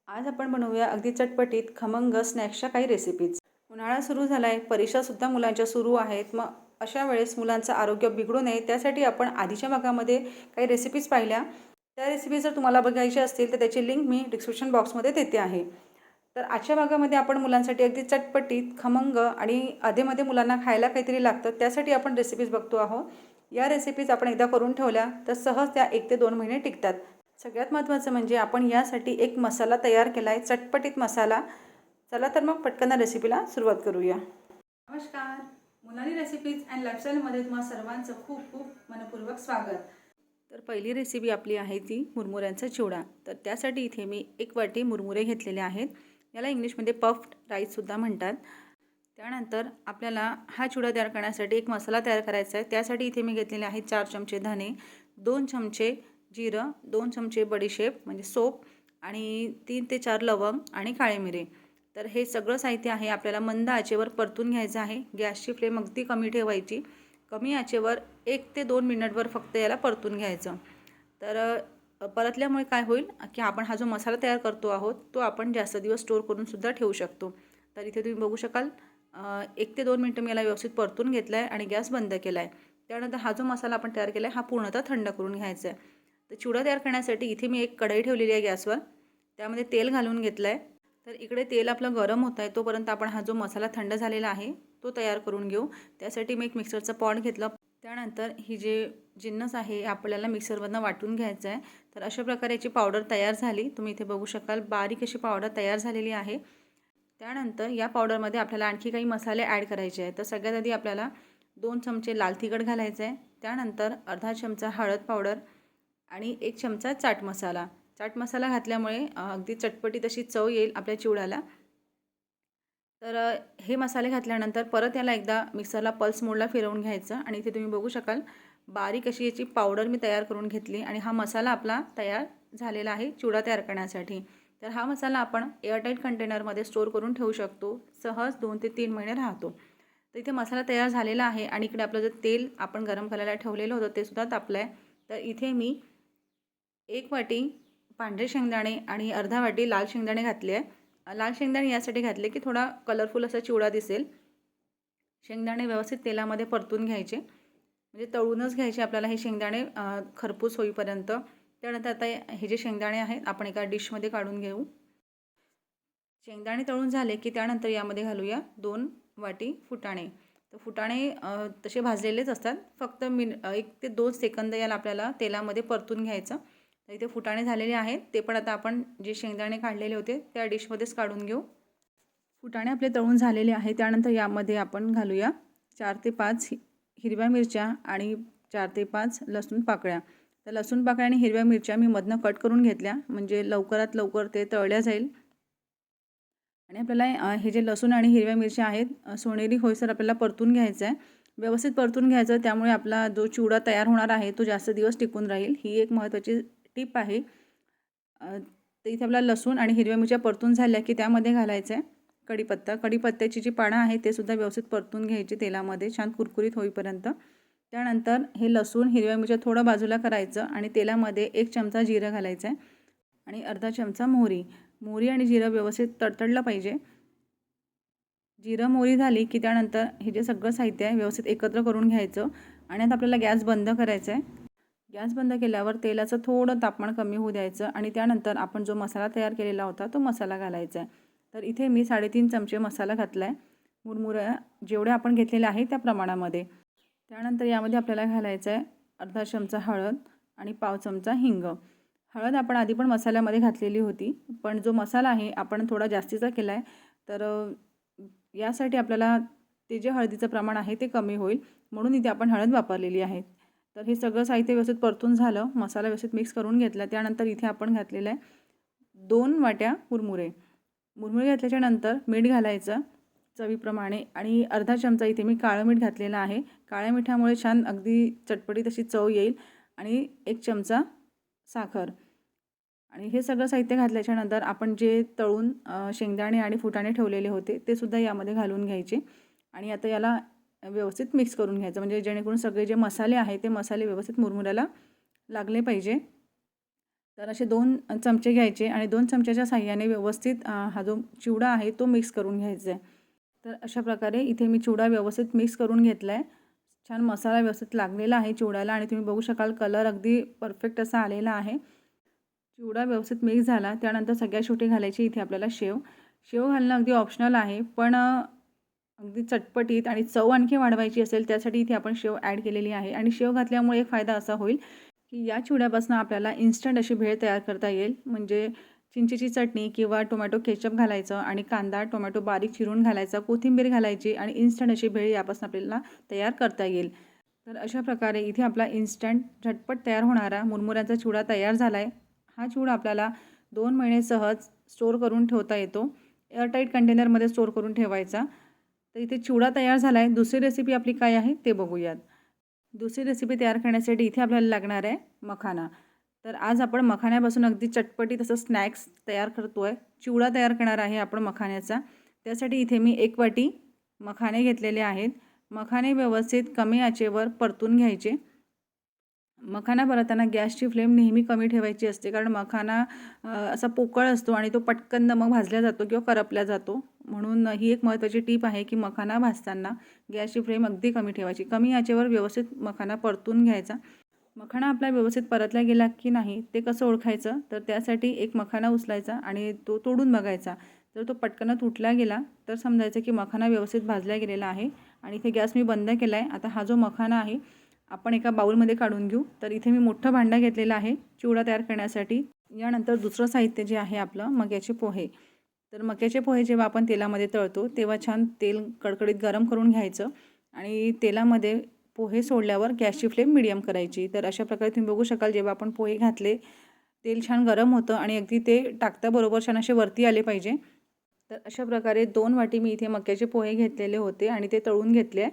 आज आपण बनवूया अगदी चटपटीत खमंग स्नॅक्सच्या काही रेसिपीज। उन्हाळा सुरू झालाय, परीक्षासुद्धा मुलांच्या सुरू आहेत। मग अशा वेळेस मुलांचं आरोग्य बिघडू नये त्यासाठी आपण आधीच्या भागामध्ये काही रेसिपीज पाहिल्या। त्या रेसिपी जर तुम्हाला बघायच्या असतील तर त्याची लिंक मी डिस्क्रिप्शन बॉक्समध्ये देते आहे। तर आजच्या भागामध्ये आपण मुलांसाठी अगदी चटपटीत खमंग आणि अधेमध्ये मुलांना खायला काहीतरी लागतं त्यासाठी आपण रेसिपीज बघतो आहोत। या रेसिपीज आपण एकदा करून ठेवल्या तर सहज त्या 1 ते 2 महिने टिकतात। सगळ्यात महत्त्वाचं म्हणजे आपण यासाठी एक मसाला तयार केला आहे, चटपटीत मसाला। चला तर मग पटकन रेसिपीला सुरुवात करूया। नमस्कार, मुलानी रेसिपीज अँड लाईफस्टाईलमध्ये तुम्हा सर्वांचं खूप खूप मनपूर्वक स्वागत। तर पहिली रेसिपी आपली आहे ती मुरमुऱ्यांचा चिवडा। तर त्यासाठी इथे मी 1 वाटी मुरमुरे घेतलेले आहेत। याला इंग्लिशमध्ये पफ्ड राईससुद्धा म्हणतात। त्यानंतर आपल्याला हा चिवडा तयार करण्यासाठी एक मसाला तयार करायचा आहे। त्यासाठी इथे मी घेतलेले आहेत 4 चमचे धने, 2 चमचे जिरं, 2 चमचे बडीशेप म्हणजे सोप आणि 3 ते 4 लवंग आणि काळे मिरे। तर हे सगळं साहित्य आहे आपल्याला मंद आचेवर परतून घ्यायचं आहे। गॅसची फ्लेम अगदी कमी ठेवायची। कमी आचेवर 1 ते 2 मिनिटवर फक्त याला परतून घ्यायचं। तर परतल्यामुळे काय होईल की आपण हा जो मसाला तयार करतो आहोत तो आपण जास्त दिवस स्टोर करून सुद्धा ठेवू शकतो। तर इथे तुम्ही बघू शकाल 1 ते 2 मिनिटं मी याला व्यवस्थित परतून घेतला आहे आणि गॅस बंद केला आहे। त्यानंतर हा जो मसाला आपण तयार केला आहे हा पूर्णतः थंड करून घ्यायचा आहे। तर चिवडा तयार करण्यासाठी इथे मी एक कढई ठेवलेली आहे गॅसवर, त्यामध्ये तेल घालून घेतलं आहे। तर इकडे तेल आपलं गरम होत आहे तोपर्यंत आपण हा जो मसाला थंड झालेला आहे तो तयार करून घेऊ। त्यासाठी मी एक मिक्सरचं पॉट घेतलं। त्यानंतर ही जे जिन्नस आहे आपल्याला मिक्सरमधनं वाटून घ्यायचं आहे। तर अशा प्रकारे याची पावडर तयार झाली, तुम्ही इथे बघू शकाल बारीक अशी पावडर तयार झालेली आहे। त्यानंतर या पावडरमध्ये आपल्याला आणखी काही मसाले ॲड करायचे आहेत। तर सगळ्यात आधी आपल्याला 2 चमचे लाल तिखट घालायचं आहे। त्यानंतर अर्धा चमचा हळद पावडर आणि 1 चमचा चाट मसाला। चाट मसाला घातल्यामुळे अगदी चटपटीत अशी चव येईल आपल्या चिवड्याला। तर हे मसाले घातल्यानंतर परत याला एकदा मिक्सरला पल्स मोडला फिरवून घ्यायचं आणि इथे तुम्ही बघू शकाल बारीक अशी याची पावडर मी तयार करून घेतली आणि हा मसाला आपला तयार झालेला आहे चिवडा तयार करण्यासाठी। तर हा मसाला आपण एअरटाईट कंटेनरमध्ये स्टोर करून ठेवू शकतो, सहज 2 ते 3 महिने राहतो। तर इथे मसाला तयार झालेला आहे आणि इकडे आपलं जे तेल आपण गरम करायला ठेवलेलं होतं ते सुद्धा तापलं आहे। तर इथे मी 1 वाटी पांढरे शेंगदाणे आणि अर्धा वाटी लाल शेंगदाणे घातले आहे। लाल शेंगदाणे यासाठी घातले की थोडा कलरफुल असा चिवडा दिसेल। शेंगदाणे व्यवस्थित तेलामध्ये परतून घ्यायचे, म्हणजे तळूनच घ्यायचे आपल्याला हे शेंगदाणे खरपूस होईपर्यंत। त्यानंतर आता हे जे शेंगदाणे आहेत आपण एका डिशमध्ये काढून घेऊ। शेंगदाणे तळून झाले की त्यानंतर यामध्ये घालूया 2 वाटी फुटाणे। तर फुटाणे तसे भाजलेलेच असतात, फक्त 1 ते 2 सेकंद याला आपल्याला तेलामध्ये परतून घ्यायचं। तर इथे फुटाणे झालेले आहेत, ते पण आता आपण जे शेंगदाणे काढलेले होते त्या डिशमध्येच काढून घेऊ। फुटाणे आपले तळून झालेले आहे। त्यानंतर यामध्ये आपण घालूया 4 ते 5 हिरव्या मिरच्या आणि 4 ते 5 लसूण पाकळ्या। तर लसूण पाकळ्या आणि हिरव्या मिरच्या मी मधनं कट करून घेतल्या, म्हणजे लवकरात लवकर ते तळल्या जाईल। आणि आपल्याला हे जे लसूण आणि हिरव्या मिरच्या आहेत सोनेरी होईसर आपल्याला परतून घ्यायचं आहे, व्यवस्थित परतून घ्यायचं। त्यामुळे आपला जो चिवडा तयार होणार आहे तो जास्त दिवस टिकून राहील, ही एक महत्त्वाची टिप आहे। तर इथे आपला लसूण आणि हिरव्या मिरच्या परतून झाल्या की त्यामध्ये घालायचं आहे कढीपत्ता। कढीपत्त्याची जी पानं आहेत ते सुद्धा व्यवस्थित परतून घ्यायची तेलामध्ये छान कुरकुरीत होईपर्यंत। त्यानंतर हे लसूण हिरव्या मिरच्या थोडं बाजूला करायचं आणि तेलामध्ये 1 चमचा जिरं घालायचं आहे आणि अर्धा चमचा मोहरी। मोहरी आणि जिरं व्यवस्थित तडतडलं पाहिजे। जिरं मोहरी झाली की त्यानंतर हे जे सगळं साहित्य आहे व्यवस्थित एकत्र करून घ्यायचं आणि आता आपल्याला गॅस बंद करायचा आहे। गॅस बंद केल्यावर तेलाचं थोडं तापमान कमी होऊ द्यायचं आणि त्यानंतर आपण जो मसाला तयार केलेला होता तो मसाला घालायचा आहे। तर इथे मी 3.5 चमचे मसाला घातला आहे, मुरमुऱ्या जेवढ्या आपण घेतलेल्या आहे त्या प्रमाणामध्ये। त्यानंतर यामध्ये आपल्याला घालायचं आहे अर्धा चमचा हळद आणि पाव चमचा हिंग। हळद आपण आधी पण मसाल्यामध्ये घातलेली होती, पण जो मसाला आहे आपण थोडा जास्तीचा केला आहे। तर यासाठी आपल्याला ते जे हळदीचं प्रमाण आहे ते कमी होईल, म्हणून इथे आपण हळद वापरलेली आहे। तर हे सगळं साहित्य व्यवस्थित परतून झालं, मसाला व्यवस्थित मिक्स करून घेतला। त्यानंतर इथे आपण घातलेलं आहे 2 वाट्या मुरमुरे। मुरमुरे घातल्याच्यानंतर मीठ घालायचं चवीप्रमाणे आणि अर्धा चमचा इथे मी काळं मीठ घातलेलं आहे। काळ्या मिठामुळे छान अगदी चटपटीत अशी चव येईल आणि 1 चमचा साखर। आणि हे सगळं साहित्य घातल्याच्यानंतर आपण जे तळून शेंगदाणे आणि फुटाणे ठेवलेले होते ते सुद्धा यामध्ये घालून घ्यायचे आणि आता याला व्यवस्थित मिक्स करून घ्यायचं, म्हणजे जेणेकरून सगळे जे मसाले आहेत ते मसाले व्यवस्थित मुरमुऱ्याला लागले पाहिजे। तर असे 2 चमचे घ्यायचे आणि 2 चमच्याच्या साहाय्याने व्यवस्थित हा जो चिवडा आहे तो मिक्स करून घ्यायचा आहे. तर अशा प्रकारे इथे मी चिवडा व्यवस्थित मिक्स करून घेतला आहे. छान मसाला व्यवस्थित लागलेला आहे चिवड्याला आणि तुम्ही बघू शकाल कलर अगदी परफेक्ट असा आलेला आहे. चिवडा व्यवस्थित मिक्स झाला त्यानंतर सगळ्यात शेवटी घालायची इथे आपल्याला शेव. शेव घालणं अगदी ऑप्शनल आहे, पण अगदी चटपटीत आणि चव आणखी वाढवायची असेल त्यासाठी इथे आपण शेव ॲड केलेली आहे. आणि शेव घातल्यामुळे एक फायदा असा होईल की या चिवड्यापासून आपल्याला इन्स्टंट अशी भेळ तयार करता येईल. म्हणजे चिंचेची चटणी किंवा टोमॅटो केचप घालायचं आणि कांदा टोमॅटो बारीक चिरून घालायचा, कोथिंबीर घालायची आणि इन्स्टंट अशी भेळ यापासून आपल्याला तयार करता येईल. तर अशा प्रकारे इथे आपला इन्स्टंट झटपट तयार होणारा मुरमुऱ्याचा चिवडा तयार झाला आहे. हा चिवडा आपल्याला 2 महिने सहज स्टोअर करून ठेवता येतो. एअरटाईट कंटेनरमध्ये स्टोअर करून ठेवायचा. तर इथे चिवडा तयार झाला आहे. दुसरी रेसिपी आपली काय आहे ते बघूयात. दुसरी रेसिपी तयार करण्यासाठी इथे आपल्याला लागणार आहे मखाना. तर आज आपण मखाण्यापासून अगदी चटपटीत असं स्नॅक्स तयार करतो आहे. चिवडा तयार करणार आहे आपण मखाण्याचा. त्यासाठी इथे मी 1 वाटी मखाने घेतलेले आहेत. मखाने व्यवस्थित कमी आचेवर परतून घ्यायचे. मखाना परतताना गॅसची फ्लेम नेहमी कमी ठेवायची असते, कारण मखाना असा पोकळ असतो आणि तो पटकन मग भाजला जातो किंवा करपला जातो. म्हणून ही एक महत्त्वाची टीप आहे की मखाना भाजताना गॅसची फ्लेम अगदी कमी ठेवायची. कमी आचेवर व्यवस्थित मखाना परतून घ्यायचा. मखाना आपला व्यवस्थित परतला गेला की नाही ते कसं ओळखायचं, तर त्यासाठी एक मखाना उचलायचा आणि तो तोडून बघायचा. जर तो पटकन तुटला गेला तर समजायचं की मखाना व्यवस्थित भाजला गेलेला आहे. आणि इथे गॅस मी बंद केला आहे. आता हा जो मखाना आहे आपण एका बाउलमध्ये काढून घेऊ. तर इथे मी मोठं भांडं घेतलेलं आहे चिवडा तयार करण्यासाठी. यानंतर दुसरं साहित्य जे आहे आपलं मक्याचे पोहे. तर मक्याचे पोहे जेव्हा आपण तेलामध्ये तळतो तेव्हा छान तेल कडकडीत गरम करून घ्यायचं आणि तेलामध्ये पोहे सोडल्यावर गॅसची फ्लेम मिडियम करायची. तर अशा प्रकारे तुम्ही बघू शकाल जेव्हा आपण पोहे घातले तेल छान गरम होतं आणि अगदी ते टाकताबरोबर छान असे वरती आले पाहिजे. तर अशा प्रकारे 2 वाटी मी इथे मक्याचे पोहे घेतलेले होते आणि ते तळून घेतले.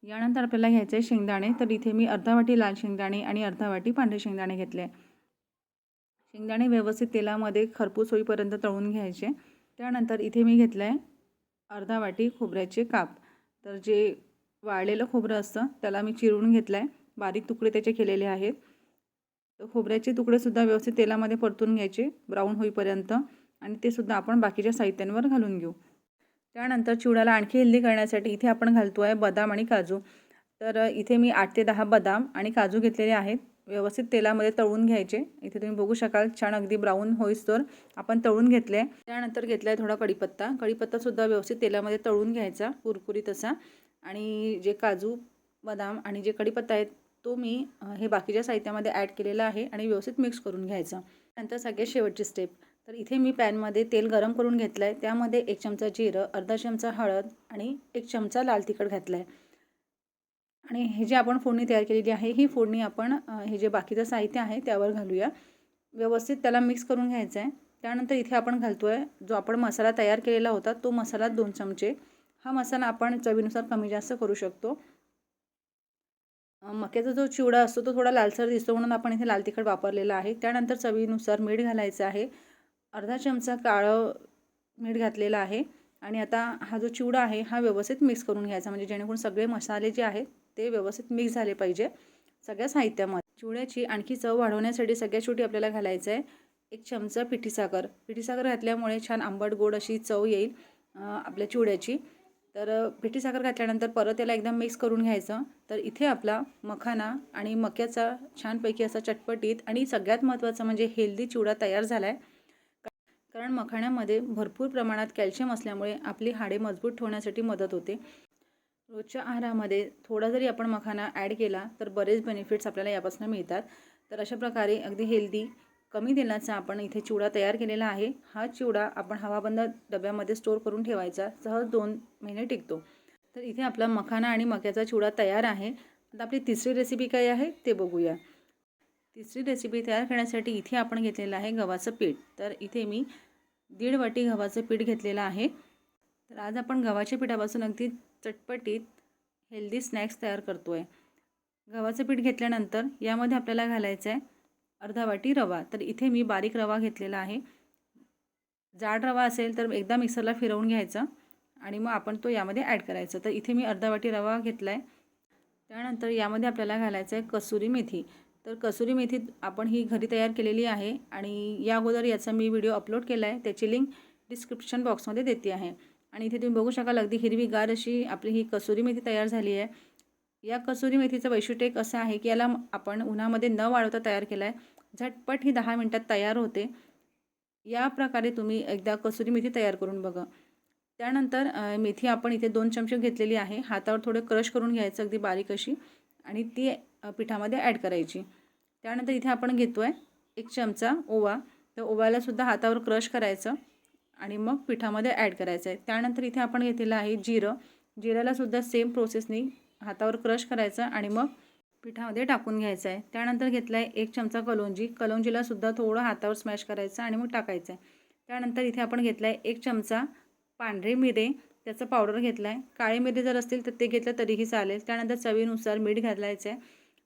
यानंतर आपल्याला घ्यायचे आहे शेंगदाणे. तर इथे मी अर्धा वाटी लाल शेंगदाणे आणि अर्धा वाटी पांढरे शेंगदाणे घेतले. शेंगदाणे व्यवस्थित तेलामध्ये खरपूस होईपर्यंत तळून घ्यायचे. त्यानंतर इथे मी घेतलं आहे अर्धा वाटी खोबऱ्याचे काप. तर जे वाळलेलं खोबरं असतं त्याला मी चिरून घेतलं आहे. बारीक तुकडे त्याचे केलेले आहेत. तर खोबऱ्याचे तुकडेसुद्धा व्यवस्थित तेलामध्ये परतून घ्यायचे ब्राऊन होईपर्यंत आणि ते सुद्धा आपण बाकीच्या साहित्यांवर घालून घेऊ. त्यानंतर चिवड्याला आणखी हेल्दी करण्यासाठी इथे आपण घालतो आहे बदाम आणि काजू. तर इथे मी 8 ते 10 बदाम आणि काजू घेतलेले आहेत. व्यवस्थित तेलामध्ये तळून घ्यायचे. इथे तुम्ही बघू शकाल छान अगदी ब्राऊन होईस्तोवर आपण तळून घेतले. त्यानंतर घेतला आहे थोडा कढीपत्ता. कढीपत्तासुद्धा व्यवस्थित तेलामध्ये तळून घ्यायचा कुरकुरीत असा. आणि जे काजू बदाम आणि जे कढीपत्ता आहे तो मी हे बाकीच्या साहित्यामध्ये ॲड केलेला आहे आणि व्यवस्थित मिक्स करून घ्यायचा. नंतर सगळ्यात शेवटची स्टेप. तर इथे मी पॅनमध्ये तेल गरम करून घेतलं आहे. त्यामध्ये 1 चमचा जिरं, अर्धा चमचा हळद आणि 1 चमचा लाल तिखट घातलं आहे. आणि हे जे आपण फोडणी तयार केलेली आहे ही फोडणी आपण हे जे बाकीचं साहित्य आहे त्यावर घालूया. व्यवस्थित त्याला मिक्स करून घ्यायचं आहे. त्यानंतर इथे आपण घालतो आहे जो आपण मसाला तयार केलेला होता तो मसाला 2 चमचे. हा मसाला आपण चवीनुसार कमी जास्त करू शकतो. मक्याचा जो चिवडा असतो तो थोडा लालसर दिसतो म्हणून आपण इथे लाल तिखट वापरलेला आहे. त्यानंतर चवीनुसार मीठ घालायचं आहे. अर्धा चमचा काळं मीठ घातलेलं आहे. आणि आता हा जो चिवडा आहे हा व्यवस्थित मिक्स करून घ्यायचा, म्हणजे जेणेकरून सगळे मसाले जे आहेत ते व्यवस्थित मिक्स झाले पाहिजे सगळ्या साहित्यामध्ये. चिवड्याची आणखी चव वाढवण्यासाठी सगळ्यात शेवटी आपल्याला घालायचं आहे 1 चमचा पिठी साखर. पिठी साखर घातल्यामुळे छान आंबट गोड अशी चव येईल आपल्या चिवड्याची. तर पिठी साखर घातल्यानंतर परत याला एकदम मिक्स करून घ्यायचं. तर इथे आपला मखाना आणि मक्याचा छानपैकी असा चटपटीत आणि सगळ्यात महत्त्वाचं म्हणजे हेल्दी चिवडा तयार झाला आहे. कारण मखाण्यामध्ये भरपूर प्रमाणात कॅल्शियम असल्यामुळे आपली हाडे मजबूत ठेवण्यासाठी मदत होते. रोजच्या आहारामध्ये थोडा जरी आपण मखाना ॲड केला तर बरेच बेनिफिट्स आपल्याला यापासून मिळतात. तर अशा प्रकारे अगदी हेल्दी कमी तेलाचा आपण इथे चिवडा तयार केलेला आहे. हा चिवडा आपण हवाबंद डब्यामध्ये स्टोअर करून ठेवायचा, सहज 2 महिने टिकतो. तर इथे आपला मखाना आणि मक्याचा चिवडा तयार आहे. आता आपली तिसरी रेसिपी काय आहे ते बघूया. तिसरी रेसिपी तयार करण्यासाठी इथे आपण घेतलेलं आहे गव्हाचं पीठ. तर इथे मी 1.5 वाटी गव्हाचं पीठ घेतलेलं आहे. तर आज आपण गव्हाच्या पिठापासून अगदी चटपटीत हेल्दी स्नॅक्स तयार करतो आहे. गव्हाचं पीठ घेतल्यानंतर यामध्ये आपल्याला घालायचं आहे अर्धा वाटी रवा. तर इथे मी बारीक रवा घेतलेला आहे. जाड रवा असेल तर एकदा मिक्सरला फिरवून घ्यायचं आणि मग आपण तो यामध्ये ॲड करायचा. तर इथे मी अर्धा वाटी रवा घेतला आहे. त्यानंतर यामध्ये आपल्याला घालायचं आहे कसुरी मेथी. तर कसुरी मेथी आपण ही घरी तयार केलेली आहे आणि या अगोदर याचा मी व्हिडिओ अपलोड केला आहे, त्याची लिंक डिस्क्रिप्शन बॉक्समध्ये देते आहे. आणि इथे तुम्ही बघू शकाल अगदी हिरवीगार अशी आपली ही कसुरी मेथी तयार झाली आहे. या कसुरी मेथीचं वैशिष्ट्य एक असं आहे की याला आपण उन्हामध्ये न वाळवता तयार केला आहे. झटपट ही 10 मिनिटात तयार होते. या प्रकारे तुम्ही एकदा कसुरी मेथी तयार करून बघा. त्यानंतर मेथी आपण इथे 2 चमचे घेतलेली आहे. हातावर थोडं क्रश करून घ्यायचं अगदी बारीक अशी आणि ती पिठामध्ये ॲड करायची. त्यानंतर इथे आपण घेतो आहे 1 चमचा ओवा. तर ओव्यालासुद्धा हातावर क्रश करायचं आणि मग पिठामध्ये ॲड करायचं आहे. त्यानंतर इथे आपण घेतलेलं आहे जिरं. जिऱ्यालासुद्धा सेम प्रोसेसनी हातावर क्रश करायचं आणि मग पिठामध्ये टाकून घ्यायचं आहे. त्यानंतर घेतला आहे 1 चमचा कलोंजी. कलोंजीलासुद्धा थोडं हातावर स्मॅश करायचं आणि मग टाकायचं आहे. त्यानंतर इथे आपण घेतला आहे 1 चमचा पांढरे मिरे, त्याचं पावडर घेतला आहे. काळे मिरे जर असतील तर ते घेतलं तरीही चालेल. त्यानंतर चवीनुसार मीठ घालायचं आहे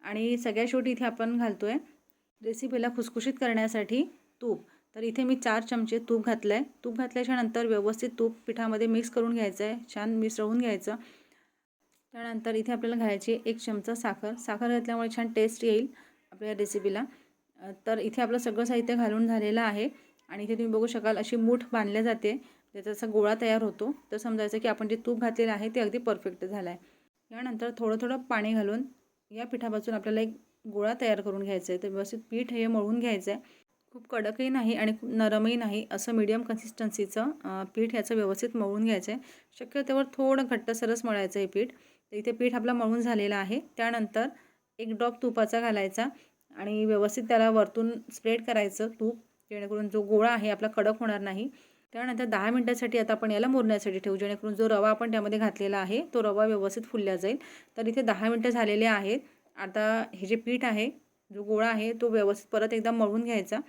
आणि सगळ्यात शेवटी इथे आपण घालतो आहे रेसिपीला खुसखुशीत करण्यासाठी तूप. तर इथे मी 4 चमचे तूप घातलं आहे. तूप घातल्याच्यानंतर व्यवस्थित तूप पिठामध्ये मिक्स करून घ्यायचं आहे, छान मिसळून घ्यायचं. त्यानंतर इथे आपल्याला घालायची 1 चमचा साखर. साखर घातल्यामुळे छान टेस्ट येईल आपल्या रेसिपीला. तर इथे आपलं सगळं साहित्य घालून झालेलं आहे आणि इथे तुम्ही बघू शकाल अशी मूठ बांधल्या जाते, त्याचा असा गोळा तयार होतो. तर समजायचं की आपण जे तूप घातलेलं आहे ते अगदी परफेक्ट झालं आहे. यानंतर थोडं थोडं पाणी घालून या पिठापासून आपल्याला एक गोळा तयार करून घ्यायचा आहे. तर व्यवस्थित पीठ हे मळून घ्यायचं आहे. खूप कडकही नाही आणि खूप नरमही नाही, असं मीडियम कन्सिस्टन्सीचं पीठ याचं व्यवस्थित मळून घ्यायचं आहे. शक्यतोवर थोडं घट्टसरच मळायचं आहे पीठ. तर इथे पीठ आपलं मळून झालेलं आहे. त्यानंतर 1 ड्रॉप तुपाचा घालायचा आणि व्यवस्थित त्याला वरतून स्प्रेड करायचं तूप, जेणेकरून जो गोळा आहे आपला कडक होणार नाही. त्यानंतर 10 मिनिटांसाठी आता आपण याला मुरण्यासाठी ठेवू, जेणेकरून जो रवा आपण त्यामध्ये घातलेला आहे तो रवा व्यवस्थित फुलला जाईल. तर इथे 10 मिनिटं झालेले आहेत. आता हे जे पीठ आहे, जो गोळा आहे तो व्यवस्थित परत एकदा मळून घ्यायचा.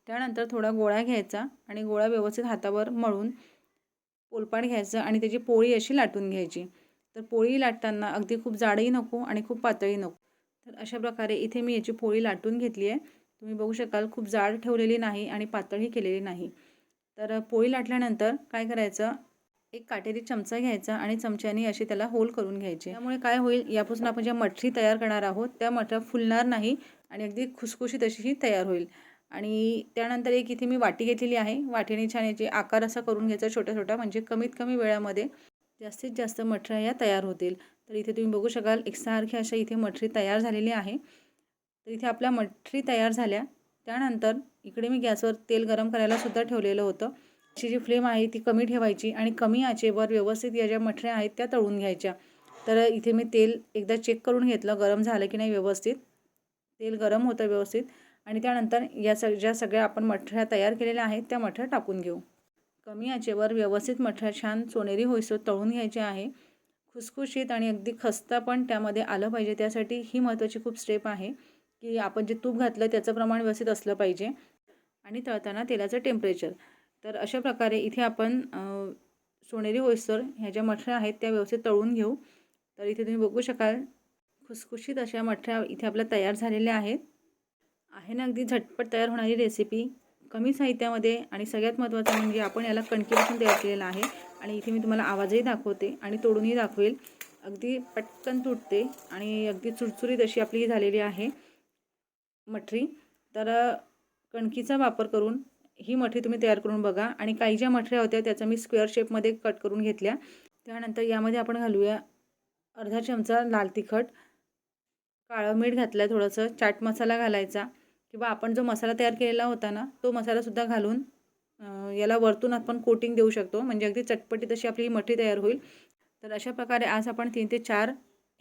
त्यानंतर थोडा गोळा घ्यायचा आणि गोळा व्यवस्थित हातावर मळून पोलपाट घ्यायचं आणि त्याची पोळी अशी लाटून घ्यायची. तर पोळी लाटताना अगदी खूप जाडही नको आणि खूप पातळही नको. तर अशा प्रकारे इथे मी याची पोळी लाटून घेतली आहे. तुम्ही बघू शकाल खूप जाड ठेवलेली नाही आणि पातळही केलेली नाही. तर पोळी लाटल्यानंतर काय करायचं, एक काटेरी चमचा घ्यायचा आणि चमच्याने अशी त्याला होल करून घ्यायचे. त्यामुळे काय होईल, यापासून आपण ज्या मठरी तयार करणार आहोत त्या मठऱ्या फुलणार नाही आणि अगदी खुसखुशीत अशी ही तयार होईल. आणि त्यानंतर एक इथे मी वाटी घेतलेली आहे. वाटीने छान याचे आकार असा करून घ्यायचा छोटा छोटा, म्हणजे कमीत कमी वेळामध्ये जास्तीत जास्त मठऱ्या या तयार होतील. तर इथे तुम्ही बघू शकाल एकसारख्या अशा इथे मठरी तयार झालेली आहे. तर इथे आपल्या मठरी तयार झाल्या. त्यानंतर इकडे मी गॅसवर तेल गरम करायला सुद्धा ठेवलेलं होतं. अशी जी फ्लेम आहे ती कमी ठेवायची आणि कमी आचेवर व्यवस्थित या ज्या मठऱ्या आहेत त्या तळून घ्यायच्या. तर इथे मी तेल एकदा चेक करून घेतलं गरम झालं की नाही व्यवस्थित. तेल गरम होतं व्यवस्थित आणि त्यानंतर या ज्या सगळ्या आपण मठऱ्या तयार केलेल्या आहेत त्या मठऱ्या टाकून घेऊ. कमी आचेवर व्यवस्थित मठऱ्या छान सोनेरी होईसो तळून घ्यायच्या आहे. खुसखुशीत आणि अगदी खस्ता पण त्यामध्ये आलं पाहिजे, त्यासाठी ही महत्त्वाची खूप स्टेप आहे की आपण जे तूप घातलं त्याचं प्रमाण व्यवस्थित असलं पाहिजे आणि तळताना तेलाचं टेम्परेचर. तर अशा प्रकारे इथे आपण सोनेरी होईसर ह्या ज्या मठऱ्या आहेत त्या व्यवस्थित तळून घेऊ. तर इथे तुम्ही बघू शकाल खुसखुशीत अशा मठऱ्या इथे आपल्या तयार झालेल्या आहेत. आहे ना अगदी झटपट तयार होणारी रेसिपी, कमी साहित्यामध्ये आणि सगळ्यात महत्त्वाचं म्हणजे आपण याला कणकेपासून तयार केलेला आहे. आणि इथे मी तुम्हाला आवाजही दाखवते आणि तोडूनही दाखवेल. अगदी पटकन तुटते आणि अगदी चुरचुरीत अशी आपली झालेली आहे मठरी. तर कणकीचा वापर करून ही मठरी तुम्ही तयार करून बघा. आणि काही ज्या मठऱ्या होत्या त्याचा मी स्क्वेअर शेपमध्ये कट करून घेतल्या. त्यानंतर यामध्ये आपण घालूया अर्धा चमचा लाल तिखट, काळं मीठ घातलं आहे, थोडंसं चाट मसाला घालायचा किंवा आपण जो मसाला तयार केलेला होता ना तो मसालासुद्धा घालून याला वरतून आपण कोटिंग देऊ शकतो, म्हणजे अगदी चटपटीत अशी आपली मठरी तयार होईल. तर अशा प्रकारे आज आपण 3 ते 4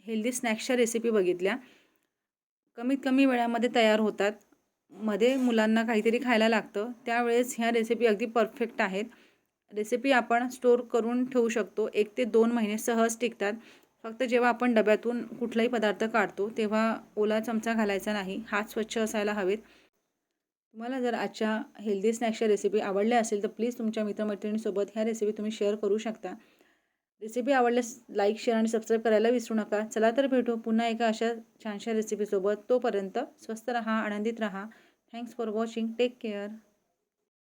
हेल्दी स्नॅक्सच्या रेसिपी बघितल्या. कमीत कमी वेळामध्ये तयार होतात. मध्ये मुलांना काहीतरी खायला लागतं, त्यावेळेस ह्या रेसिपी अगदी परफेक्ट आहेत. रेसिपी आपण स्टोर करून ठेवू शकतो, 1 ते 2 महिने सहज टिकतात. फक्त जेव्हा आपण डब्यातून कुठलाही पदार्थ काढतो तेव्हा ओला चमचा घालायचा नाही, हात स्वच्छ असायला हवेत. तुम्हाला जर आजच्या हेल्दी स्नॅक्सच्या रेसिपी आवडल्या असेल तर प्लीज तुमच्या मित्रमैत्रिणींसोबत ह्या रेसिपी तुम्ही शेअर करू शकता. रेसिपी आवडल्यास लाईक, शेअर आणि सबस्क्राईब करायला विसरू नका. चला तर भेटू पुन्हा एका अशा छानशा रेसिपीसोबत. तोपर्यंत स्वस्त रहा, आनंदित रहा. Thanks for watching. Take care.